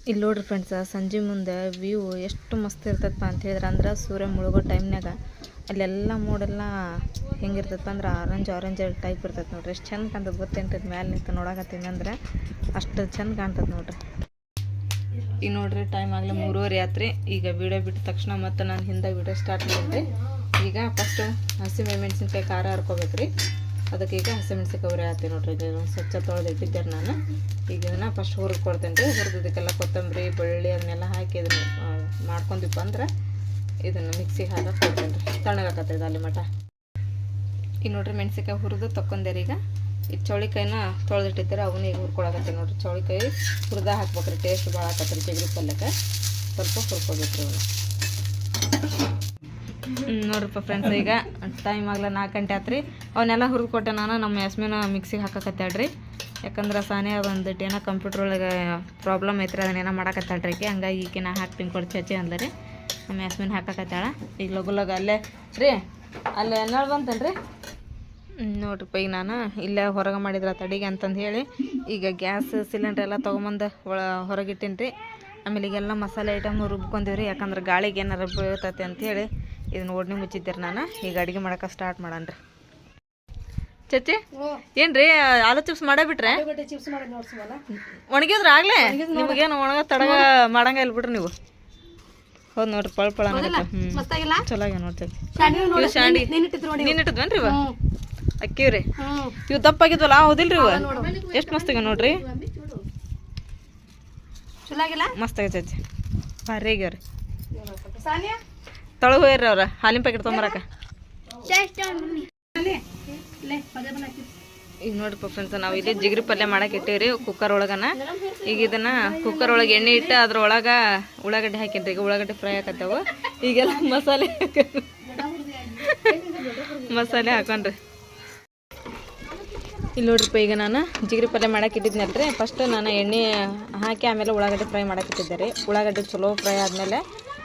ಇಲ್ಲಿ ನೋಡ್ರಿ ಫ್ರೆಂಡ್ಸ್, ಸಂಜೆ ಮುಂದೆ ವ್ಯೂ ಎಷ್ಟು ಮಸ್ತ್ ಇರ್ತದಪ್ಪ ಅಂತ ಹೇಳಿದ್ರೆ, ಅಂದ್ರೆ ಸೂರ್ಯ ಮುಳುಗೋ ಟೈಮ್ನಾಗ ಅಲ್ಲೆಲ್ಲ ಮೋಡೆಲ್ಲ ಹೆಂಗಿರ್ತದಪ್ಪ ಅಂದ್ರೆ ಆರೆಂಜ್ ಟೈಪ್ ಇರ್ತದೆ ನೋಡ್ರಿ. ಎಷ್ಟು ಚಂದ ಕಾಣ್ತದೆ ಗೊತ್ತೇನ್ರಿ, ಮೇಲೆ ನಿಂತು ನೋಡಕತ್ತೀನಿ ಅಂದ್ರೆ ಅಷ್ಟು ಚಂದ ಕಾಣ್ತದೆ ನೋಡ್ರಿ. ಈಗ ನೋಡ್ರಿ ಟೈಮ್ ಆಗಲಿ 3:30 ಆತ್ರಿ. ಈಗ ವಿಡಿಯೋ ಬಿಟ್ಟ ತಕ್ಷಣ ಮತ್ತೆ ನಾನು ಹಿಂದೆ ವಿಡಿಯೋ ಸ್ಟಾರ್ಟ್ ಮಾಡಿದ್ರಿ. ಈಗ ಫಸ್ಟು ಹಸಿಮೆಣಸಿನ್ಕಾಯಿ ಖಾರ ಹರ್ಕೋಬೇಕ್ರಿ. ಅದಕ್ಕೆ ಈಗ ಹಸಿಮೆಣಸಿನ್ಕಾಯಿ ಉರಿ ಹಾಕ್ತೀನಿ ನೋಡ್ರಿ. ಈಗ ಸ್ವಚ್ಛ ತೊಳೆದು ಇಟ್ಟಿದ್ದಾರೆ ನಾನು. ಈಗ ಇದನ್ನು ಫಸ್ಟ್ ಹುರಿದು ಕೊಡ್ತೇನೆ ರೀ. ಹುರಿದಕ್ಕೆಲ್ಲ ಕೊತ್ತಂಬರಿ ಬೆಳ್ಳುಳ್ಳಿ ಅದನ್ನೆಲ್ಲ ಹಾಕಿ ಇದನ್ನು ಮಾಡ್ಕೊಂಡಿಪ್ಪ ಅಂದ್ರೆ ಇದನ್ನು ಮಿಕ್ಸಿಗೆ ಹಾಕಕ್ಕೆ ಕೊಡ್ತೇನೆ ರೀ. ತಣ್ಣಗಾಕತ್ತೈದು ಅಲ್ಲಿ ಮಟ. ಈಗ ನೋಡ್ರಿ ಮೆಣಸಿನ್ಕಾಯಿ ಹುರಿದು ತಕ್ಕೊಂಡೆ ರೀ. ಈಗ ಚೌಳಿಕಾಯಿನ ತೊಳೆದಿಟ್ಟಿದ್ದಾರೆ, ಅವನ್ನ ಈಗ ಹುರ್ಕೊಳಕತ್ತೀನಿ ನೋಡ್ರಿ. ಚೌಳಿಕಾಯಿ ಹುರಿದ ಹಾಕ್ಬೇಕ್ರಿ, ಟೇಸ್ಟ್ ಭಾಳ ಆಕತ್ರಿ ಚಿಗರಿ ಪಲ್ಯಕ್ಕೆ. ಸ್ವಲ್ಪ ಹುರ್ಕೋಬೇಕ್ರಿ ಅವನು. ನೋಡ್ರಪ್ಪ ಫ್ರೆಂಡ್ಸ್, ಈಗ ಟೈಮ್ ಆಗಲ್ಲ 4 ಗಂಟೆ ಆತ್ರಿ. ಅವನ್ನೆಲ್ಲ ಹುರಿದು ಕೊಟ್ಟೆ ನಾನು. ನಮ್ಮ ಯಾಸ್ಮಿನ ಮಿಕ್ಸಿಗೆ ಹಾಕಕತ್ತಾಳ್ರಿ. ಯಾಕಂದ್ರೆ ಸಾನೇ ಒಂದಿಟ್ಟು ಏನೋ ಕಂಪ್ಯೂಟರ್ ಒಳಗೆ ಪ್ರಾಬ್ಲಮ್ ಐತ್ರಿ, ಅದನ್ನೇನೋ ಮಾಡಕತ್ತಾಳ್ರಿ ಆಕೆ. ಹಂಗಾಗಿ ಈಕೆ ನಾ ಹಾಕ್ತೀನಿ ಕೊಡಿ ಚಚೆ ಅಂದ್ರಿ. ನಮ್ಮ ಯಾಸ್ಮಿನ ಹಾಕಕತ್ತಾಳ. ಈಗ ಲಗು ಅಲ್ಲೇ ರೀ, ಅಲ್ಲೇ ಎನ್ನಾಳು ಬಂತೇನೆ ರೀ. ನೋಡ್ರಿಪ್ಪ, ಈಗ ನಾನು ಇಲ್ಲೇ ಹೊರಗೆ ಮಾಡಿದ್ರೆ ತಡಿಗೆ ಅಂತಂದು ಹೇಳಿ ಈಗ ಗ್ಯಾಸ್ ಸಿಲಿಂಡ್ರ್ ಎಲ್ಲ ತೊಗೊಂಬಂದು ಹೊರಗಿಟ್ಟೀನಿ ರೀ. ಆಮೇಲೆ ಈಗೆಲ್ಲ ಮಸಾಲೆ ಐಟಮ್ ರುಬ್ಕೊಂಡೀವ್ರಿ. ಯಾಕಂದ್ರೆ ಗಾಳಿಗೆ ಏನಾರು ಬೀಳ್ತೈತೆ ಅಂಥೇಳಿ ಇದನ್ನ ಓಡ್ನಿ ಮುಚ್ಚಿದ್ದೀರಿ ನಾನು. ಈಗ ಅಡುಗೆ ಮಾಡೋಕೆ ಸ್ಟಾರ್ಟ್ ಮಾಡೋಣ ರೀ. ಚಚ್ಚಿ ಏನ್ರಿ ಆಲೂ ಚಿಪ್ಸ್ ಮಾಡೇ ಬಿಟ್ರೆ? ಒಣಗಿದ್ರ ಆಗ್ಲೇ? ನಿಮಗೇನು ಒಣಗ ತಡಗ ಮಾಡಂಗ ಇಲ್ಲ ಬಿಡ್ರಿ ನೀವು. ಹೌದು ನೋಡ್ರಿ, ಪಳ ಚಲೋ ಆಗ್ಯಾವ ನೋಡಿ ಚಚ್ಚಿ. ಶಾಂಡಿ ನೀನು ಇಟ್ಟಿದ್ವೇನ್ರಿ ಇವ? ಅಕ್ಕಿವ್ರಿ ಇವು ದಪ್ಪಾಗಿದ್ವಲ್ಲ, ಹೌದಿಲ್ರಿ ಇವ? ಎಷ್ಟು ಮಸ್ತ್ ಆಗ್ಯಾವ ನೋಡ್ರಿ. ಮಸ್ತ್ ಆಗ್ಯ ಚಚ್ಚಿ, ಭಾರಿ ಆಗ್ಯಾವ್ರಿ. ತೊಳಗೆ ಹೋಯ್ರಿ ಅವ್ರ ಹಾಲಿನ ಪ್ಯಾಕೆಟ್ ತೊಗೊಂಬರಕ. ಈಗ ನೋಡ್ರಿಪ್ಪ ಫ್ರೆಂಡ್ಸ್, ನಾವು ಇಲ್ಲಿ ಜಿಗರಿ ಪಲ್ಯ ಮಾಡಕ್ಕೆ ಇಟ್ಟೇವ್ರಿ ಕುಕ್ಕರ್ ಒಳಗನ. ಈಗ ಇದನ್ನು ಕುಕ್ಕರ್ ಒಳಗೆ ಎಣ್ಣೆ ಇಟ್ಟು ಅದ್ರೊಳಗೆ ಉಳ್ಳಾಗಡ್ಡಿ ಹಾಕಿನ್ರಿ. ಈಗ ಉಳ್ಳಾಗಡ್ಡಿ ಫ್ರೈ ಹಾಕತ್ತೇವು. ಈಗೆಲ್ಲ ಮಸಾಲೆ ಹಾಕೊಂಡ್ರಿ. ಇಲ್ಲಿ ನೋಡ್ರಿಪ್ಪ, ಈಗ ನಾನು ಜಿಗರಿ ಪಲ್ಯ ಮಾಡಕ್ಕೆ ಇಟ್ಟಿದ್ನಲ್ರಿ. ಫಸ್ಟ್ ನಾನು ಎಣ್ಣೆ ಹಾಕಿ ಆಮೇಲೆ ಉಳ್ಳಾಗಡ್ಡಿ ಫ್ರೈ ಮಾಡಕ್ಕೆ ಇಟ್ಟಿದ್ದೆ ರೀ. ಉಳ್ಳಾಗಡ್ಡಿ ಚಲೋ ಫ್ರೈ ಆದಮೇಲೆ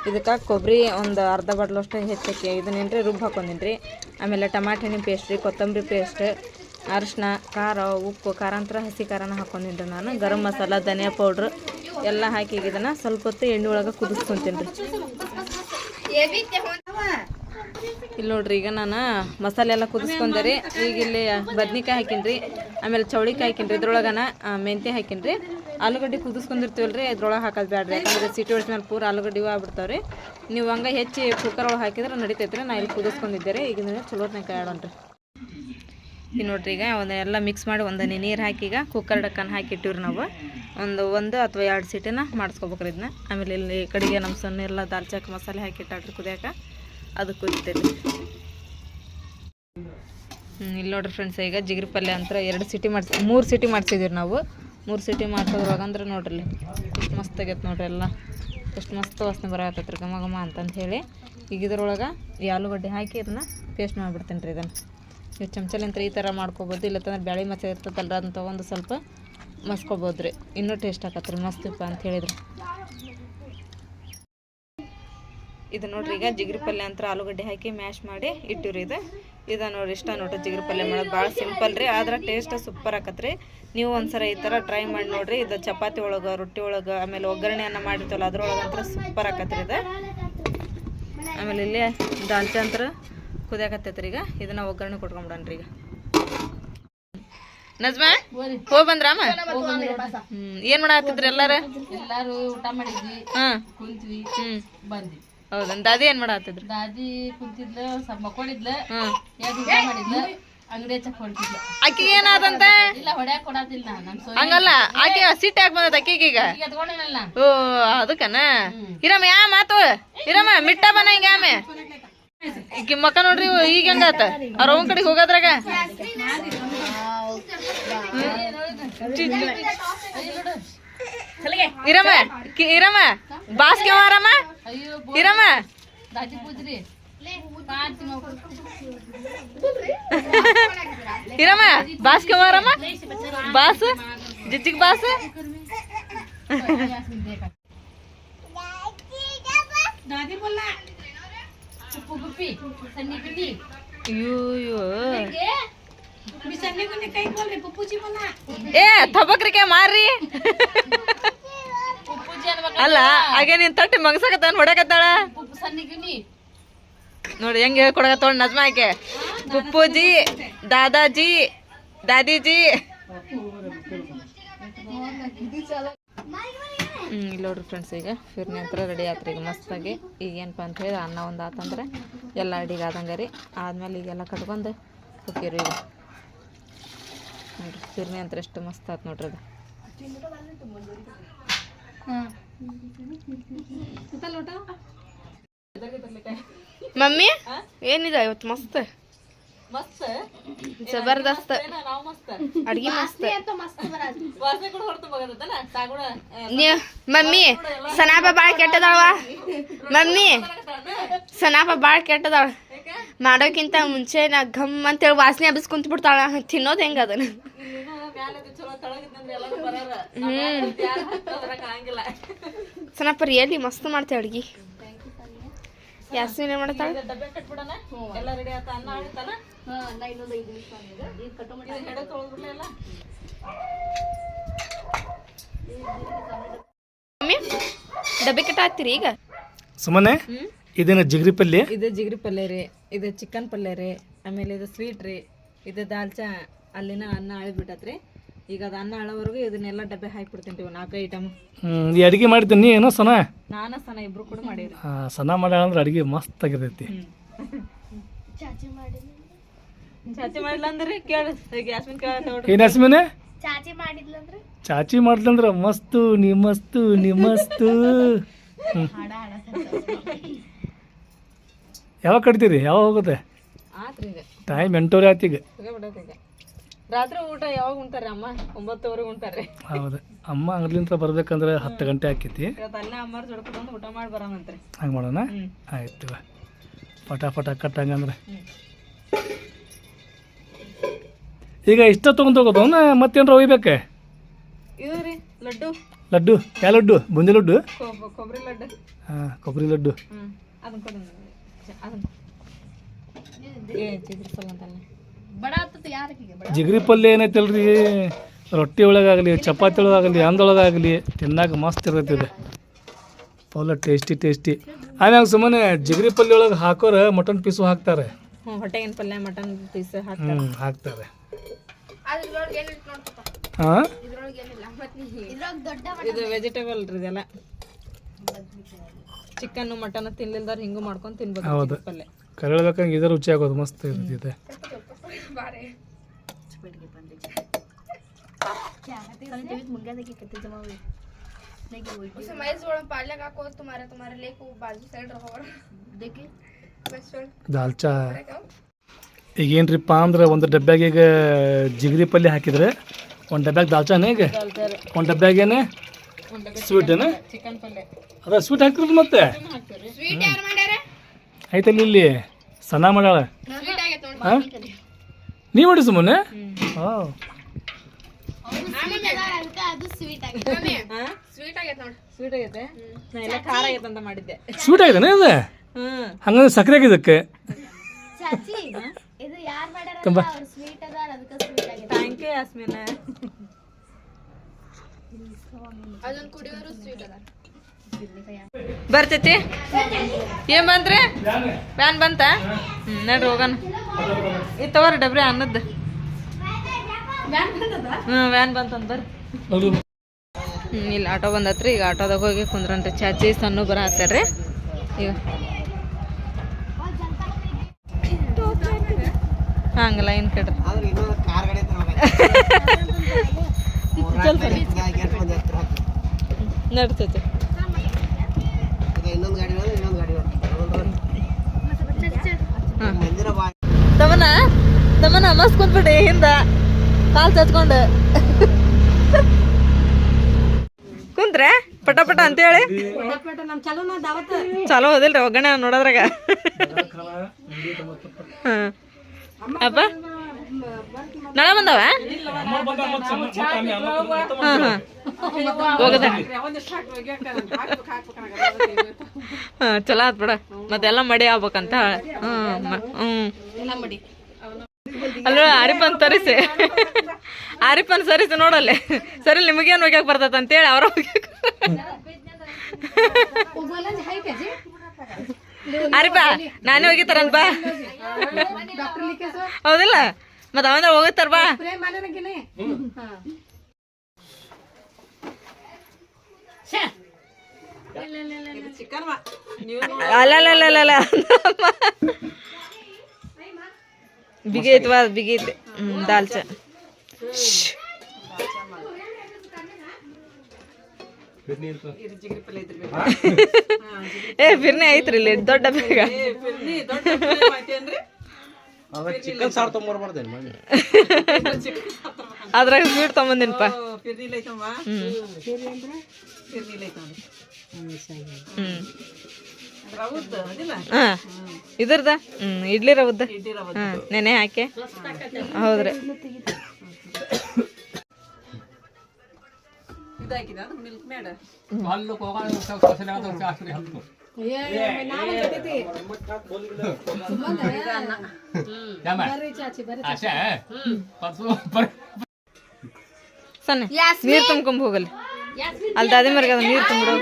ಇದಕ್ಕೆ ಕೊಬ್ಬರಿ ಒಂದು ಅರ್ಧ ಬಾಟ್ಲಷ್ಟು ಹೆಚ್ಚಕ್ಕೆ ಇದನ್ನೇನ್ರಿ ರುಬ್ಬಿ ಹಾಕೊಂಡಿನಿ ರೀ. ಆಮೇಲೆ ಟಮಾಟೆ ಹಣ್ಣು ಪೇಸ್ಟ್ ರೀ, ಕೊತ್ತಂಬರಿ ಪೇಸ್ಟ್, ಅರಿಶಿನ, ಖಾರ, ಉಪ್ಪು, ಖಾರಾಂತರ ಹಸಿ ಖಾರನ ಹಾಕೊಂಡಿನಿ ರೀ ನಾನು. ಗರಂ ಮಸಾಲ, ಧನಿಯಾ ಪೌಡ್ರು ಎಲ್ಲ ಹಾಕಿ ಇದನ್ನು ಸ್ವಲ್ಪ ಹೊತ್ತು ಎಣ್ಣೆ ಒಳಗೆ ಕುದಿಸ್ಕೊತೀನಿ ರೀ. ಇಲ್ಲಿ ನೋಡ್ರಿ, ಈಗ ನಾನು ಮಸಾಲೆ ಎಲ್ಲ ಕುದಿಸ್ಕೊಂಡೆ ರೀ. ಈಗ ಇಲ್ಲಿ ಬದ್ನಿಕಾಯಿ ಹಾಕಿನಿ ರೀ, ಆಮೇಲೆ ಚೌಳಿಕಾಯಿ ಹಾಕಿನಿ ರೀ. ಇದ್ರೊಳಗನ ಮೆಂತ್ಯ ಹಾಕಿನಿ ರೀ. ಆಲೂಗಡ್ಡೆ ಕುದಿಸ್ಕೊಂಡಿರ್ತೀವಲ್ಲ ರೀ, ಇದ್ರೊಳಗೆ ಹಾಕೋದು ಬೇಡ್ರಿ. ಯಾಕಂದ್ರೆ ಸಿಟಿ ಹೊಡ್ಸ್ಮೇಲೆ ಪೂರ ಆಲೂಗಡ್ಡೆ ಆಗ್ಬಿಡ್ತಾವೆ ರೀ. ನೀವು ಹಂಗೆ ಹೆಚ್ಚಿ ಕುಕ್ಕರ್ ಒಳಗೆ ಹಾಕಿದ್ರೆ ನಡಿತೈತೆ ರೀ. ನಾ ಇಲ್ಲಿ ಕುದಿಸ್ಕೊಂಡಿದ್ದೆ ರೀ. ಈಗ ಚಲೋತ್ನಾಗ ಆಡೋಣ್ರಿ. ಈಗ ನೋಡ್ರಿ, ಈಗ ಎಲ್ಲ ಮಿಕ್ಸ್ ಮಾಡಿ ಒಂದನೇ ನೀರು ಹಾಕಿ ಈಗ ಕುಕ್ಕರ್ ಡಕ್ಕನ್ ಹಾಕಿಟ್ಟಿವ್ರಿ ನಾವು. ಒಂದು ಅಥವಾ 2 ಸೀಟಿನ ಮಾಡಿಸ್ಕೊಬೇಕ್ರಿ ಇದನ್ನ. ಆಮೇಲೆ ಇಲ್ಲಿ ಕಡೆಗೆ ನಮ್ಮ ಸಣ್ಣ ಎಲ್ಲ ದಾಲ್ಚಾಕ್ ಮಸಾಲೆ ಹಾಕಿಟ್ಟಾಡ್ರಿ ಕುದಿಯಾಕ, ಅದು ಕುದಿತೈತಿ. ಇಲ್ಲಿ ನೋಡ್ರಿ ಫ್ರೆಂಡ್ಸ್, ಈಗ ಜಿಗರಿ ಪಲ್ಯ ಅಂತ 3 ಸೀಟಿ ಮಾಡಿಸಿದ್ವಿ ನಾವು. 3 ಸೀಟಿ ಮಾಡ್ಸೋದ್ರಾಗಂದ್ರೆ ನೋಡ್ರಿ ಎಷ್ಟು ಮಸ್ತ್ ಆಗೈತೆ ನೋಡ್ರಿ. ಎಲ್ಲ ಎಷ್ಟು ಮಸ್ತ್ ವಾಸನೆ ಬರತ್ತೈತ್ರಿ, ಘಮ ಅಂತಂದು ಹೇಳಿ. ಈಗ ಇದ್ರೊಳಗೆ ಈ ಆಲೂಗಡ್ಡೆ ಹಾಕಿ ಇದನ್ನು ಪೇಸ್ಟ್ ಮಾಡಿಬಿಡ್ತೇನೆ ರೀ. ಇದನ್ನು ನೀವು ಚಮಚಲಿಂತ ಈ ಥರ ಮಾಡ್ಕೊಬೋದು. ಇಲ್ಲತ್ತಂದ್ರೆ ಬ್ಯಾಳಿ ಮಸಾಲೆ ಇರ್ತದಲ್ಲ, ಅದನ್ನ ತೊಗೊಂಡು ಸ್ವಲ್ಪ ಮಸ್ಕೊಬೋದು ರೀ. ಇನ್ನೂ ಟೇಸ್ಟ್ ಆಕತ್ರಿ ಮಸ್ತಿಪ್ಪ ಅಂತ ಹೇಳಿದ್ರು. ಇದು ನೋಡ್ರಿ, ಈಗ ಜಿಗರಿ ಪಲ್ಯ ಅಂತ ಆಲೂಗಡ್ಡೆ ಹಾಕಿ ಮ್ಯಾಶ್ ಮಾಡಿ ಇಟ್ಟಿವ್ರಿ. ಇದು ನೋಡ್ರಿ, ಇಷ್ಟ ನೋಡ್ರಿ ಜಿಗರಿ ಪಲ್ಯ ಮಾಡೋದು ಭಾಳ ಸಿಂಪಲ್ ರೀ, ಆದ್ರೆ ಟೇಸ್ಟ್ ಸೂಪರ್ ಆಕತ್ರಿ. ನೀವು ಒಂದ್ಸಲ ಈ ಥರ ಟ್ರೈ ಮಾಡಿ ನೋಡ್ರಿ. ಇದು ಚಪಾತಿ ಒಳಗೆ, ರೊಟ್ಟಿ ಒಳಗೆ, ಆಮೇಲೆ ಒಗ್ಗರಣೆಯನ್ನು ಮಾಡಿರ್ತೀವಲ್ಲ ಅದ್ರೊಳಗಂತ್ರ ಸೂಪರ್ ಆಕತ್ರಿ ಇದು. ಆಮೇಲೆ ಇಲ್ಲಿ ದಾಲ್ಚಿ ಅಂತ ಕುದಿಯಾಕತ್ತೈತ್ರಿ. ಈಗ ಇದನ್ನ ಒಗ್ಗರಣೆ ಕೊಟ್ಕೊಂಡ್ಬಿಡನ್ರಿ. ಈಗ ನಜ್ಮಾ ಹೋಗಿ ಬಂದ್ರಾಮ? ಏನ್ ಮಾಡಾಕತ್ತಿದ್ರಿ ಎಲ್ಲಾರು? ಊಟ ಮಾಡಿದ್ವಿ, ಕುಂತ್ವಿ, ಬಂದ್ವಿ. ಹೌದನ್? ದಾದಿ ಏನ್ ಮಾಡಾಕತ್ತಿದ್ರು? ದಾದಿ ಕುಂತಿದ್ಲು, ಮಕ್ಕೊಂಡಿದ್ಲು, ಮಾಡಿದ್ಲು, ಅಂಗಡಿ ಹಚ್ಚಕ್ ಹೊಂಟಿದ್ಲು. ಅಕ್ಕಿಗೆ ಏನಾದಂತ? ಇಲ್ಲ, ಹೊಡ್ಯಾಕ್ ಕೊಡತಿಲ್ಲ. ಹಂಗಲ್ಲ, ಆಕೆ ಸಿಟ್ಟು ಯಾಕೆ ಬಂದದ ಅಕ್ಕಿಗೆ? ಈಗ ಓ ಅದಕ್ಕನ. ಇರಮ್ಮ ಯಾ ಮಾತು ಇರಮ್ಮ ಮಿಟ್ಟ ಬನ ಹಿಂಗ ಆಮೆ ಈಕಿ ಮಕ್ಕ ನೋಡ್ರಿ. ಈಗ ಹೆಂಗಾತ ಅವ್ರ ಅವನ ಕಡೆಗೆ ಹೋಗೋದ್ರಾಗ? ಇರಮ್ಮ ಬಾಸ್ಗೆ ಮಾರಮ್ಮ. ಇರಮ್ಮ ಇರಮ್ಮ ಬಾಸ್ಗೆ ಮಾರಮ್ಮ. ಬಾಸ್ ಜಿಜ್ಜಿಗ್ ಬಾಸ್. ಏ ಥಬಕ್ರಿಕೆ ಮಾರ್ರಿ. ಪುಪ್ಪುಜಿ ಅನ್ಬೇಕ ಅಲ್ಲ ಹಾಗೆ ನೀನ್ ತಟ್ಟಿ ಮಗಸಕತ್ತಾನ ಹೊಡಕತ್ತಾಳ ಸಣ್ಣಿಗಿನಿ ನೋಡಿ ಹೆಂಗೆ ಹೇಳ್ಕೊಡಕತ್ತಾಳ ನಜ್ಮಾ ಆಕೆ ಪುಪ್ಪುಜಿ ದಾದಾಜಿ ದಾದಿಜಿ ಇಲ್ಲಿ ನೋಡ್ರಿ ಫ್ರೆಂಡ್ಸ್ ಈಗ ಫಿರ್ನಿ ಅಂತ ರೆಡಿ ಆತ್ರಿ ಈಗ ಮಸ್ತಾಗಿ ಈಗ ಏನಪ್ಪ ಅಂತ ಹೇಳಿ ಅನ್ನ ಒಂದು ಆತಂದ್ರೆ ಎಲ್ಲ ಅಡಿಗೆ ಆದಂಗೆ ರೀ ಆದ್ಮೇಲೆ ಈಗೆಲ್ಲ ಕಟ್ಕೊಂಡು ಹೋಗ್ತೀರಿ ಈಗ ನೋಡ್ರಿ ಫಿರ್ನಿ ಅಂತ ಎಷ್ಟು ಮಸ್ತ್ ಆತು ನೋಡ್ರಿ ಅದು ಮಮ್ಮಿ ಏನಿದೆ ಇವತ್ತು ಮಸ್ತ್ ಮಸ್ತ್ ಜಬರ್ದಸ್ತ್ ನಾವು ಮಸ್ತ್ ಅಡ್ಗಿ ಮಸ್ತ್ ವಾಸನೆ ಕೂಡ ಹೊರತು ಬಗದತ್ತಲ್ಲ ಸಾಗುಣ ಮಮ್ಮಿ ಸನಾಪ ಬಾಳ ಕೆಟ್ಟದಾವ ಮಮ್ಮಿ ಸನಾಪ ಬಾಳ ಕೆಟ್ಟದಾವ ಮಾಡೋಕ್ಕಿಂತ ಮುಂಚೆ ನಾ ಘಮ್ ಅಂತೇಳಿ ವಾಸನೆ ಹಬ್ಬಿಸ್ ಕುಂತ ಬಿಡ್ತಾಳ ತಿನ್ನೋದು ಹೆಂಗ ಅದನ್ನ ಸನಾಪ ರಿಯಲಿ ಮಸ್ತ್ ಮಾಡ್ತೇವೆ ಅಡ್ಗಿ ಯಾಸ್ಮಿನ್ ಏನ್ ಮಾಡ್ತಾಳ ಡಬ್ಬೆ ಕಟ್ಬಿಡಣ ಎಲ್ಲ ರೆಡಿ ಆತ ಅನ್ನ ಆಡ್ತಾನ ಮಮ್ಮಿ ಡಬ್ಬಿ ಕಟ್ಟ ಹಾಕ್ತೀರಿ ಈಗ ಸುಮ್ಮನೆ ಇದೇನ ಜಿಗ್ರಿ ಪಲ್ಯ ಇದು ಜಿಗ್ರಿ ಪಲ್ಯ ರೀ ಇದು ಚಿಕನ್ ಪಲ್ಯ ರೀ ಆಮೇಲೆ ಇದು ಸ್ವೀಟ್ ರೀ ಇದು ದಾಲ್ಚಾ ಅಲ್ಲಿನ ಅನ್ನ ಅಳಿಬಿಟ್ಟತ್ರಿ ಈಗ ಅದು ಅನ್ನ ಅಳೋವರೆಗೂ ಇದನ್ನೆಲ್ಲ ಡಬ್ಬೆ ಹಾಕಿಬಿಡ್ತೀನಿ ರೀ 4 ಐಟಮ್ ಈ ಅಡಿಗೆ ಮಾಡಿದ್ದೀನಿ ಏನೋ ಸನ ನಾನು ಸನ ಇಬ್ರು ಕೂಡ ಮಾಡೀರಿ ಸನ ಮಾಡ್ಯಾಳ ಅಂದ್ರೆ ಅಡಿಗೆ ಮಸ್ತ್ ಆಗಿರ್ತೈತಿ ಚಾಚಿ ಮಾಡಿಲ್ಲ ಅಂದ್ರೆ ಕೇಳ ಯಾಸ್ಮಿನ್ ಕೇಳ ಏನ್ ಯಾಸ್ಮಿನ್ ಚಾಚಿ ಮಾಡಿದ್ಲಂದ್ರೆ ಚಾಚಿ ಮಾಡ್ಲಂದ್ರ ಮಸ್ತು ನಿಮ್ಮಸ್ತು ಯಾವಾಗ ಕಟ್ತೀರಿ ಯಾವಾಗ ಹೋಗುತ್ತೆ ಆತ್ರಿ ಈಗ ಟೈಮ್ 8:30 ಆಯ್ತು ಈಗ ಬಿಡೋದು ಈಗ ರಾತ್ರಿ ಊಟ ಯಾವಾಗ ಉಣ್ತಾರೆ ಅಮ್ಮ 9:00 ಉಣ್ತಾರೆ ಹೌದು ಅಮ್ಮ ಅಂಗಡಿಲಿಂದ ಬರ್ಬೇಕಂದ್ರೆ 10 ಗಂಟೆ ಆಕೈತಿ ಇವತ್ತು ಅಲ್ಲೇ ಅಮ್ಮಾರು ಜೊಡ್ಕೊಂಡು ಊಟ ಮಾಡಿ ಬರೋಣಂತ್ರಿ ಹಂಗೆ ಮಾಡೋಣ ಆಯ್ತು ಪಟ ಕಟ್ಟಂಗಂದ್ರೆ ಈಗ ಇಷ್ಟ ತೊಗೊಂಡು ಹೋಗೋದು ಅವನ್ನ ಮತ್ತೇನ್ರ ಒಯ್ಬೇಕೆ ಇದು ರೀ ಲಡ್ಡು ಲಡ್ಡು ಯಾವ ಲಡ್ಡು ಬುಂದಿ ಲಡ್ಡು ಕೊಬ್ಬರಿ ಲಡ್ಡು ಹಾಂ ಕೊಬ್ಬರಿ ಲಡ್ಡು ಅದನ್ನ ಕೊಡು ಅದನ್ನ ಚಿಗ್ರಿ ಪಲ್ಯ ಅಂತಲ್ಲ ಬಡ ಆತದ ಯಾರಕ್ಕೆ ಬಡ ಜಿಗ್ರಿ ಪಲ್ಯ ಏನೈತಲ್ರಿ ರೊಟ್ಟಿ ಒಳಗಾಗಲಿ ಚಪಾತಿ ಒಳಗಾಗಲಿ ಅನ್ನದೊಳಗಾಗಲಿ ತಿನ್ನಾಕ ಮಸ್ತ್ ಇರ್ತೈತಿ ಪೌಲ ಟೇಸ್ಟಿ ಆಮ್ಯಾಗ ಸುಮ್ಮನೆ ಜಿಗ್ರಿ ಪಲ್ಯ ಒಳಗೆ ಹಾಕೋರ ಮಟನ್ ಪೀಸು ಹಾಕ್ತಾರೆ ಹೊಟ್ಟೆಗಿನ ಪಲ್ಯ ಮಟನ್ ಪೀಸ್ ಹಾಕ್ತಾರೆ ಹಾಕ್ತಾರೆ ಹಾಂ ಇದು ವೆಜಿಟೇಬಲ್ ರೀ ಇದೆಲ್ಲ ಚಿಕನ್ ಮಟನ್ ತಿನ್ಲಿಲ್ದಾರ ಹಿಂಗೂ ಮಾಡ್ಕೊಂಡು ತಿನ್ಬೇಕು ಹೌದು ಪಲ್ಯ ಕರಳ್ಬೇಕಂಗೆ ಇದೇ ರುಚಿ ಆಗೋದು ಮಸ್ತ್ ಇರ್ತೈತೆ ದಾಲ್ಚಾ ಈಗ ಏನ್ರಿಪ್ಪ ಅಂದ್ರೆ ಒಂದು ಡಬ್ಬ್ಯಾಗ ಈಗ ಜಿಗ್ರಿ ಪಲ್ಯ ಹಾಕಿದ್ರೆ ಒಂದು ಡಬ್ಬ್ಯಾಗ ದಾಲ್ಚಾನ ಈಗ ಒಂದು ಡಬ್ಬ್ಯಾಗೇನೆ ಸ್ವೀಟ್ ಏನ ಚಿಕನ್ ಪಲ್ಯ ಅದ ಸ್ವೀಟ್ ಹಾಕ್ತಿರದು ಮತ್ತೆ ಆಯ್ತಲ್ಲ ಇಲ್ಲಿ ಸಣ್ಣ ಮಾಡ್ಯಾಳ ಹಾಂ ನೀವು ಮಾಡಿ ಸುಮ್ಮನೆ ಹಾಂ ಸ್ವೀಟ್ ಆಗೈತೆ ನಾ ಎಲ್ಲ ಖಾರ ಆಗೈತೆ ಅಂತ ಮಾಡಿದ್ದೆ ಸ್ವೀಟ್ ಆಗಿದಾನೆ ಇದು ಹಂಗಂದ್ರೆ ಸಕ್ಕರೆ ಆಗಿದ್ದಕ್ಕೆ ತುಂಬ ಥ್ಯಾಂಕ್ ಯು ಯಾಸ್ಮಿನ ಬರ್ತೈತಿ ಏನ್ ಬಂದ್ರಿ ವ್ಯಾನ್ ಬಂತ ನಡ್ರಿ ಹೋಗೋಣ ಈ ತಗೋರಿ ಡಬ್ರಿ ಅನ್ನದ್ದು ವ್ಯಾನ್ ಬಂತಂದ ಬರ್ರಿ ಇಲ್ಲಿ ಆಟೋ ಬಂದತ್ರಿ ಈಗ ಆಟೋದಾಗ ಹೋಗಿ ಕುಂದ್ರನ್ರಿ ಚಾಚಿ ಸಣ್ಣ ಬರ ಹಾಕ್ತಾರ್ರಿ ಈಗ ಹಂಗಲ್ಲ ಏನು ಕಡ್ರಿ ನಡ್ತೈತಿ ತಮ್ಮನ ಮಸ್ತ್ ಕುಂತ್ಬಿಟ್ಟಿ ಹಿಂದ ಕಾಲ್ ಚಚ್ಕೊಂಡು ಕುಂತ್ರೆ ಪಟ ಅಂತೇಳಿ ಚಲೋ ಹೋದಿಲ್ರಿ ಒಗ್ಗರಣೆ ನೋಡೋದ್ರಾಗ ಅಪ್ಪ ನಾಳೆ ಬಂದವ ಹೋಗದ ಚಲೋ ಆತ್ ಬಿಡ ಮತ್ತೆಲ್ಲ ಮಡಿ ಆಗ್ಬೇಕಂತ ಅಲ್ಲ ಆರಿಪನ್ ತರಿಸಿ ಆರಿಪನ್ ಸರಿಸಿ ನೋಡಲ್ಲೇ ಸರಿ ನಿಮಗೇನು ಹೋಗ್ಯಾಕ ಬರ್ತೈತೆ ಅಂತೇಳಿ ಅವ್ರ ಅರಿ ಬಾ ನಾನೇ ಹೋಗಿತಾರಂತ ಬಾ ಹೌದಿಲ್ಲ ಮತ್ತ ಅವಂದ್ರ ಹೋಗುತ್ತಾರ ಬಾ ಅಲ್ಲ ಬಿಗೈತ್ವಾ ಬಿಗೈತೆ ದಾಲ್ಚ ಏ ಫಿರ್ನಿ ಐತ್ರಿ ಇಲ್ಲಿ ದೊಡ್ಡ ಬೇಗ ಅದ್ರಾಗ ಸ್ವೀಟ್ ತೊಗೊಂಬಂದಿನಪ್ಪ ಇದ್ರದ ಇಡ್ಲಿ ರವದ್ದ ನೆನೆ ಹಾಕಿ ಹೌದ್ರಿ ಸನ್ನೆ ನೀರ್ ತುಂಬ್ಕೊಂಡ್ ಹೋಗಲ್ಲಿ ಅಲ್ಲಿ ದಾದಿ ಮರ್ಗ ನೀರ್ ತುಂಬಿಡು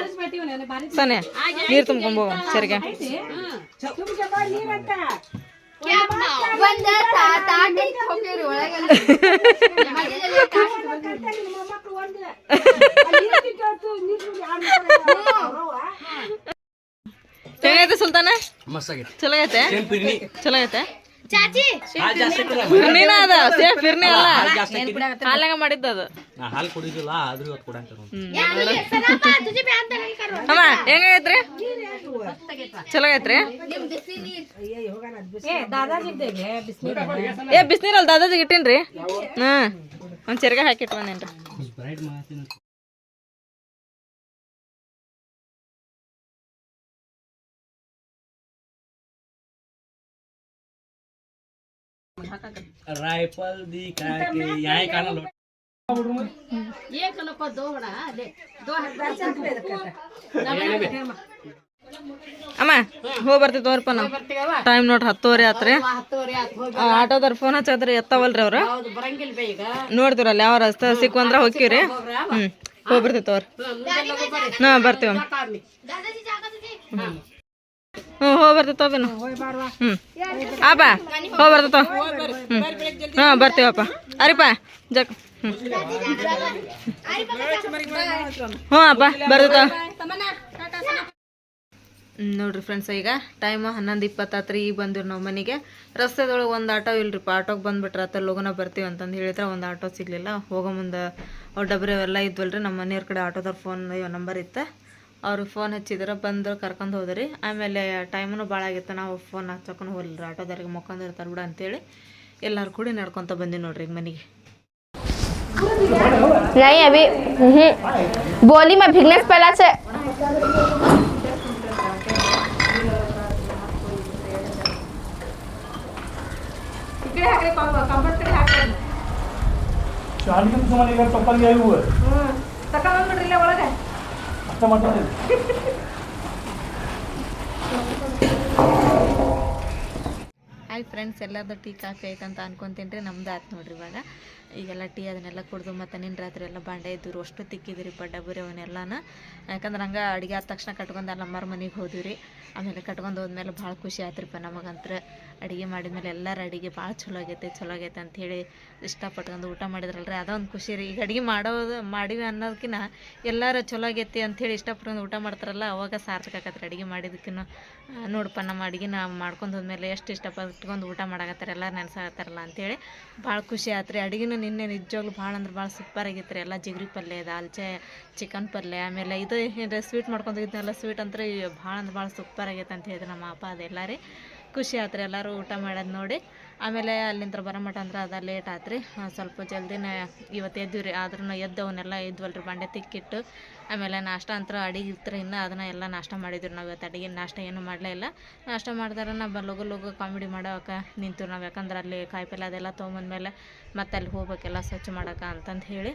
ಸನ್ನೆ ನೀರ್ ತುಂಬ್ಕೊಂಡ್ ಹೋಗ ಸರಿಗೆ ಹೆಂಗೈತೆ ಸುಲ್ತಾನ ಚಲೋ ಐತೆ ಚಲೋ ಐತೆ ಫಿರ್ನಿನ ಅದ ಸೇಫ್ ಫಿರ್ನಿ ಅಲ್ಲ ಹಾಲಾಗ ಮಾಡಿದ್ದ ಅದು ಹಾಲು ಕುಡಿದಿಲ್ಲ ಆದ್ರೂ ಇವತ್ತು ಕೊಡಂತ ಅಮ್ಮ ಹೆಂಗೈತ್ರಿ ಚಲೋ ಐತ್ರಿ ಏ ಬಿಸಿನೀರಲ್ಲಿ ದಾದಾಜಿಗೆ ಇಟ್ಟೀನ್ರಿ ಒಂದ್ ಚೆರ್ಗ ಹಾಕಿಟ್ಟು ಬಂದೇನ್ರಿ राइफल दिखा के यहीं काना लो ये कनो को दो बड़ा ले 2000 ಅಮ್ಮ ಹೋಗಿ ಬರ್ತೀವಿ ತೋರ್ಪ ನಾವು ಟೈಮ್ ನೋಡ್ರಿ 10:30 ಆತ್ರಿ ಆಟೋದವ್ರ ಫೋನ್ ಹಚ್ಚದ್ರಿ ಎತ್ತವಲ್ರಿ ಅವ್ರ ನೋಡ್ತಿರಲ್ಲ ಯಾವ ರಸ್ತೆ ಸಿಕ್ವಂದ್ರ ಹೋಗ್ತೀವ್ರಿ ಹೋಗ್ಬರ್ತೀವಿ ತೋರ್ ಬರ್ತೀವ ಹೋಗಿ ಬರ್ತೀವಿ ತೋಬಿನ ಅಪ್ಪ ಹೋಗಿ ಬರ್ತೀವ ಬರ್ತೀವಪ್ಪ ಅರಿಪ್ಪ ಜಕ್ ಅಪ್ಪ ಬರ್ತೀವ ನೋಡ್ರಿ ಫ್ರೆಂಡ್ಸ್ ಈಗ ಟೈಮ್ 11:20 ಈಗ ಬಂದಿರಿ ನಾವು ಮನೆಗೆ ರಸ್ತೆದೊಳಗೆ ಒಂದು ಆಟೋ ಇಲ್ರಿಪ್ಪ ಆಟೋಗೆ ಬಂದ್ಬಿಟ್ರೆ ಆತ ಲೋಗನ ಬರ್ತೀವಿ ಅಂತಂದು ಹೇಳಿದ್ರೆ ಒಂದು ಆಟೋ ಸಿಗಲಿಲ್ಲ ಹೋಗೋ ಮುಂದೆ ಅವ್ರು ಡಬ್ರಿ ಅವೆಲ್ಲ ಇದ್ವಲ್ರಿ ನಮ್ಮ ಮನೆಯವ್ರ ಕಡೆ ಆಟೋದವ್ರ ಫೋನ್ ನಂಬರ್ ಇತ್ತು ಅವ್ರಿಗೆ ಫೋನ್ ಹಚ್ಚಿದ್ರೆ ಬಂದು ಕರ್ಕೊಂಡು ಹೋದ್ರಿ ಆಮೇಲೆ ಟೈಮೂ ಭಾಳ ಆಗಿತ್ತು ನಾವು ಫೋನ್ ಹಚ್ಚಕೊಂಡು ಹೋಗ್ಲಿಲ್ಲ ಆಟೋದವ್ರಿಗೆ ಮುಖಂದಿರ್ತಾರೆ ಬಿಡ ಅಂತೇಳಿ ಎಲ್ಲರೂ ಕೂಡಿ ನಡ್ಕೊತ ಬಂದಿ ನೋಡ್ರಿ ಈಗ ಮನೆಗೆ नहीं अभी बोली मैं भिगनेस पहला से ಚಪ್ಪಲ್ ಅರ್ಥ ಮಾಡ್ತಾರೆ ಹಾಯ್ ಫ್ರೆಂಡ್ಸ್ ಎಲ್ಲರದ್ದು ಟೀ ಕಾಫಿ ಆಯ್ತು ಅಂತ ಅನ್ಕೊಂತೀನಿ ರೀ ನಮ್ದು ಆಯ್ತು ನೋಡ್ರಿ ಇವಾಗ ಈಗೆಲ್ಲ ಟೀ ಅದನ್ನೆಲ್ಲ ಕುಡ್ದು ಮತ್ತು ನಿನ್ನ ರಾತ್ರಿ ಎಲ್ಲ ಬಾಂಡೆ ಇದ್ದು ಅಷ್ಟು ತಿಕ್ಕಿದ್ರಿ ಡಬ್ಬರಿ ಅವನ್ನೆಲ್ಲನ ಯಾಕಂದ್ರೆ ಹಂಗೆ ಅಡುಗೆ ಆದ ತಕ್ಷಣ ಕಟ್ಕೊಂಡು ಅಮ್ಮರ ಮನೆಗೆ ಹೋದ್ವಿ ರೀ ಆಮೇಲೆ ಕಟ್ಕೊಂಡು ಹೋದ್ಮೇಲೆ ಭಾಳ ಖುಷಿ ಆಯ್ತ್ರಿಪ್ಪ ನಮಗಂತ್ರ ಅಡುಗೆ ಮಾಡಿದ್ಮೇಲೆ ಎಲ್ಲರ ಅಡುಗೆ ಭಾಳ ಚಲೋ ಆಗೈತೆ ಅಂಥೇಳಿ ಇಷ್ಟಪಟ್ಕೊಂಡು ಊಟ ಮಾಡಿದ್ರಲ್ರಿ ಅದೊಂದು ಖುಷಿ ರೀ ಈಗ ಅಡುಗೆ ಮಾಡಿವಿ ಅನ್ನೋದಕ್ಕಿಂತ ಎಲ್ಲರೂ ಚಲೋ ಆಗೈತಿ ಅಂಥೇಳಿ ಇಷ್ಟಪಟ್ಕೊಂಡು ಊಟ ಮಾಡ್ತಾರಲ್ಲ ಅವಾಗ ಸಾರ್ಥಕ ಆಕತ್ರಿ ಅಡುಗೆ ಮಾಡಿದಕ್ಕಿನ್ನ ನೋಡಪ್ಪ ನಮ್ಮ ಅಡುಗೆ ನಾವು ಮಾಡ್ಕೊಂಡು ಹೋದ್ಮೇಲೆ ಎಷ್ಟು ಇಷ್ಟಪಟ್ಕೊಂಡು ಊಟ ಮಾಡಾಕತ್ತಾರೆ ಎಲ್ಲರೂ ನೆನೆಸಾಕತ್ತಾರಲ್ಲ ಅಂಥೇಳಿ ಭಾಳ ಖುಷಿ ಆಯ್ತು ರೀ ಅಡುಗೆನೂ ನಿನ್ನೆ ನಿಜವಾಗ್ಲೂ ಭಾಳ ಅಂದ್ರೆ ಭಾಳ ಸೂಪರ್ ಆಗೈತೆ ರೀ ಎಲ್ಲ ಜಿಗ್ರಿ ಪಲ್ಯ ದಾಲ್ಚೆ ಚಿಕನ್ ಪಲ್ಯ ಆಮೇಲೆ ಇದು ಏನು ಸ್ವೀಟ್ ಮಾಡ್ಕೊಂಡು ಹೋಗಿದ್ನಲ್ಲ ಸ್ವೀಟ್ ಅಂದ್ರೆ ಭಾಳ ಅಂದ್ರೆ ಭಾಳ ಸೂಪರ್ ಆಗೈತೆ ಅಂತ ಹೇಳಿದ್ರು ನಮ್ಮ ಅಪ್ಪ ಅದೆಲ್ಲ ರೀ ಖುಷಿ ಆಯ್ತು ರೀ ಎಲ್ಲರೂ ಊಟ ಮಾಡೋದು ನೋಡಿ ಆಮೇಲೆ ಅಲ್ಲಿಂದ ಬರೋ ಮಟ ಅಂದ್ರೆ ಅದು ಲೇಟ್ ಆಯ್ತು ರೀ ಸ್ವಲ್ಪ ಜಲ್ದಿನೇ ಇವತ್ತು ಎದ್ದಿವಿ ರೀ ಆದ್ರೂ ಎದ್ದವನ್ನೆಲ್ಲ ಇದ್ವಲ್ರಿ ಬಂಡೆ ತಿಕ್ಕಿಟ್ಟು ಆಮೇಲೆ ನಾಷ್ಟ ಅಂತ ಅಡಿಗೆ ಇರ್ತಾರೆ ಇನ್ನು ಅದನ್ನು ಎಲ್ಲ ನಾಷ್ಟ ಮಾಡಿದ್ವಿ ನಾವು ಇವತ್ತು ಅಡಿಗೆ ನಾಷ್ಟ ಏನೂ ಮಾಡಲೇ ಇಲ್ಲ ನಾಷ್ಟ ಮಾಡಿದಾರೆ ನಾವು ಲಗು ಕಾಮಿಡಿ ಮಾಡೋಕೆ ನಿಂತು ನಾವು ಯಾಕಂದ್ರೆ ಅಲ್ಲಿ ಕಾಯಿಪಲ್ಲೆ ಅದೆಲ್ಲ ತೊಗೊಂಬಂದ್ಮೇಲೆ ಮತ್ತೆ ಅಲ್ಲಿ ಹೋಗ್ಬೇಕೆಲ್ಲ ಸ್ವಚ್ಛ ಮಾಡೋಕೆ ಅಂತಂದು ಹೇಳಿ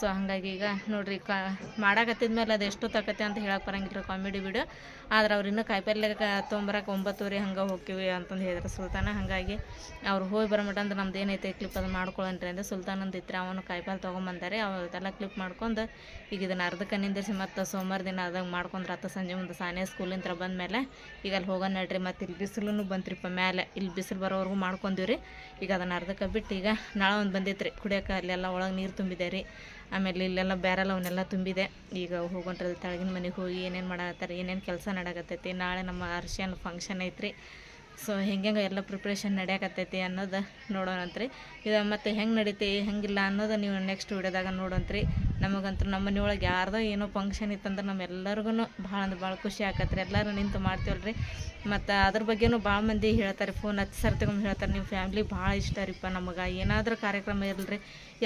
ಸೊ ಹಾಗಾಗಿ ಈಗ ನೋಡಿರಿ ಮಾಡಾಕತ್ತಿದ್ಮೇಲೆ ಅದು ಎಷ್ಟು ತಕತ್ತೆ ಅಂತ ಹೇಳಕ್ಕೆ ಬರಂಗಿಲ್ಲ ಕಾಮಿಡಿ ವಿಡಿಯೋ ಆದ್ರೆ ಅವ್ರು ಇನ್ನೂ ಕಾಯಿಪಲ್ಲೆ ತೊಗೊಂಬರಕ್ಕೆ 9:00 ಹಂಗೆ ಹೋಗ್ತೀವಿ ಹೋಗ್ತೀವಿ ಅಂತಂದು ಹೇಳಿದ್ರು ಸುಲ್ತಾನ. ಹಾಗಾಗಿ ಅವ್ರು ಹೋಗಿ ಬರೋಮಟ ಅಂದ್ರೆ ನಮ್ದು ಏನೈತೆ ಕ್ಲಿಪ್ ಅದು ಮಾಡ್ಕೊಳ್ಳೋಣ್ರಿ ಅಂದ್ರೆ ಸುಲ್ತಾನಂದು ಇತ್ತು, ಅವನು ಕಾಯಿಪಾಲು ತೊಗೊಂಬಂದಾರೆ. ಅವತ್ತೆಲ್ಲ ಕ್ಲಿಪ್ ಮಾಡ್ಕೊಂಡು ಈಗ ಇದನ್ನು ಅರ್ಧಕ್ಕೆ ನಿಂದಿರಿಸಿ ಮತ್ತು ಸೋಮವಾರ ದಿನ ಅದಂಗೆ ಮಾಡ್ಕೊಂಡ್ರೆ ಆತ ಸಂಜೆ ಮುಂದೆ ಸಾನಿಯ ಸ್ಕೂಲಿಂದ ಬಂದಮೇಲೆ ಈಗ ಅಲ್ಲಿ ಹೋಗೋಣ ನಡ್ರಿ. ಮತ್ತು ಇಲ್ಲಿ ಬಿಸಿಲು ಬಂತ್ರಿಪ್ಪ ಮೇಲೆ, ಇಲ್ಲಿ ಬಿಸಿಲು ಬರೋವರೆಗೂ ಮಾಡ್ಕೊಂತೀವಿ ರೀ. ಈಗ ಅದನ್ನು ಅರ್ಧಕ್ಕೆ ಬಿಟ್ಟು ಈಗ ನಾಳೆ ಒಂದು ಬಂದೈತೆ ರೀ ಕುಡಿಯೋಕೆ, ಅಲ್ಲೆಲ್ಲ ಒಳಗೆ ನೀರು ತುಂಬಿದೆ ರೀ. ಆಮೇಲೆ ಇಲ್ಲೆಲ್ಲ ಬ್ಯಾರಲ್ ಅವನ್ನೆಲ್ಲ ತುಂಬಿದೆ. ಈಗ ಹೋಗೊಂಡ್ರೆ ತೆಳಗಿನ ಮನೆಗೆ ಹೋಗಿ ಏನೇನು ಮಾಡಾಕತ್ತಾರೆ, ಏನೇನು ಕೆಲಸ ನಡಕತ್ತೈತಿ. ನಾಳೆ ನಮ್ಮ ಅರ್ಶಿಯನ್ ಫಂಕ್ಷನ್ ಐತ್ರಿ. ಸೊ ಹೆಂಗೆ ಎಲ್ಲ ಪ್ರಿಪ್ರೇಷನ್ ನಡೆಯಕತ್ತೈತಿ ಅನ್ನೋದು ನೋಡೋಣಂತ್ರಿ. ಇದು ಮತ್ತು ಹೆಂಗೆ ನಡೀತಿ ಹೆಂಗಿಲ್ಲ ಅನ್ನೋದು ನೀವು ನೆಕ್ಸ್ಟ್ ವೀಡಿಯೋದಾಗ ನೋಡೋಂತ್ರಿ. ನಮಗಂತೂ ನಮ್ಮ ಮನೆಯೊಳಗೆ ಯಾರ್ದೋ ಏನೋ ಫಂಕ್ಷನ್ ಇತ್ತಂದ್ರೆ ನಮ್ಮೆಲ್ಲರಿಗೂ ಭಾಳ ಅಂದ್ರೆ ಭಾಳ ಖುಷಿ ಆಕತ್ರಿ. ಎಲ್ಲರೂ ನಿಂತು ಮಾಡ್ತೀವಲ್ರಿ. ಮತ್ತು ಅದ್ರ ಬಗ್ಗೆನೂ ಭಾಳ ಮಂದಿ ಹೇಳ್ತಾರೆ, ಫೋನ್ ಹಚ್ಚಿ ಸರ್ತಿಗೊಮ್ಮೆ ಹೇಳ್ತಾರೆ, ನಿಮ್ಮ ಫ್ಯಾಮ್ಲಿ ಭಾಳ ಇಷ್ಟ ರೀಪ್ಪ ನಮಗೆ, ಏನಾದರೂ ಕಾರ್ಯಕ್ರಮ ಇರಲ್ರಿ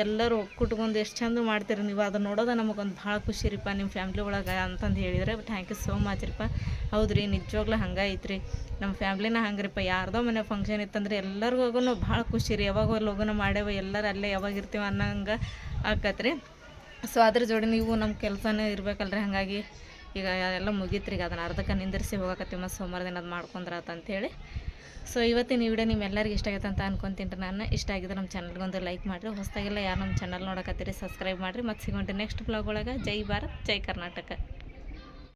ಎಲ್ಲರೂ ಒಕ್ಕುಟ್ಕೊಂಡು ಎಷ್ಟು ಚಂದ ಮಾಡ್ತೀರಿ ನೀವು, ಅದು ನೋಡೋದು ನಮಗೊಂದು ಭಾಳ ಖುಷಿ ರೀಪ್ಪ ನಿಮ್ಮ ಫ್ಯಾಮ್ಲಿ ಒಳಗೆ ಅಂತಂದು ಹೇಳಿದರೆ ಥ್ಯಾಂಕ್ ಯು ಸೋ ಮಚ್ ರೀಪ್ಪ. ಹೌದು ರೀ, ನಿಜವಾಗ್ಲೂ ಹಂಗೆ ಐತ್ರಿ ನಮ್ಮ ಫ್ಯಾಮ್ಲಿನ ಹಂಗೆ ರೀಪ್ಪ. ಯಾರ್ದೋ ಮನೆ ಫಂಕ್ಷನ್ ಇತ್ತಂದ್ರೆ ಎಲ್ಲರಿಗೂ ಭಾಳ ಖುಷಿ ರೀ. ಯಾವಾಗ ಲೋಗನ ಮಾಡ್ಯಾವ ಎಲ್ಲರೂ ಅಲ್ಲೇ ಯಾವಾಗ ಇರ್ತೀವಿ ಅನ್ನೋಂಗೆ ಆಕತ್ರಿ. ಸೊ ಅದ್ರ ಜೋಡಿ ನೀವು ನಮ್ಮ ಕೆಲಸನೇ ಇರ್ಬೇಕಲ್ರಿ. ಹಾಗಾಗಿ ಈಗ ಎಲ್ಲ ಮುಗೀತ್ರಿ. ಈಗ ಅದನ್ನು ಅರ್ಧಕ್ಕೆ ನಿಂದಿರಿಸಿ ಹೋಗಕತ್ತೀವಿ, ಮತ್ತು ಸೋಮವಾರ ದಿನ ಅದು ಮಾಡ್ಕೊಂಡ್ರಾತಂತೇಳಿ. ಸೊ ಇವತ್ತಿನ ವಿಡಿಯೋ ನಿಮ್ಮೆಲ್ಲರಿಗೆ ಇಷ್ಟ ಆಗೈತೆ ಅಂತ ಅನ್ಕೊತೀನಿ. ನಾನು ಇಷ್ಟ ಆಗಿದ್ರೆ ನಮ್ಮ ಚಾನಲ್ಗೊಂದು ಲೈಕ್ ಮಾಡಿರಿ. ಹೊಸದಾಗೆಲ್ಲ ಯಾರು ನಮ್ಮ ಚಾನಲ್ ನೋಡಕತ್ತೀರಿ ಸಬ್ಸ್ಕ್ರೈಬ್ ಮಾಡಿರಿ. ಮತ್ತು ಸಿಗೋಣ್ರಿ ನೆಕ್ಸ್ಟ್ ಬ್ಲಾಗ್ ಒಳಗೆ. ಜೈ ಭಾರತ್, ಜೈ ಕರ್ನಾಟಕ.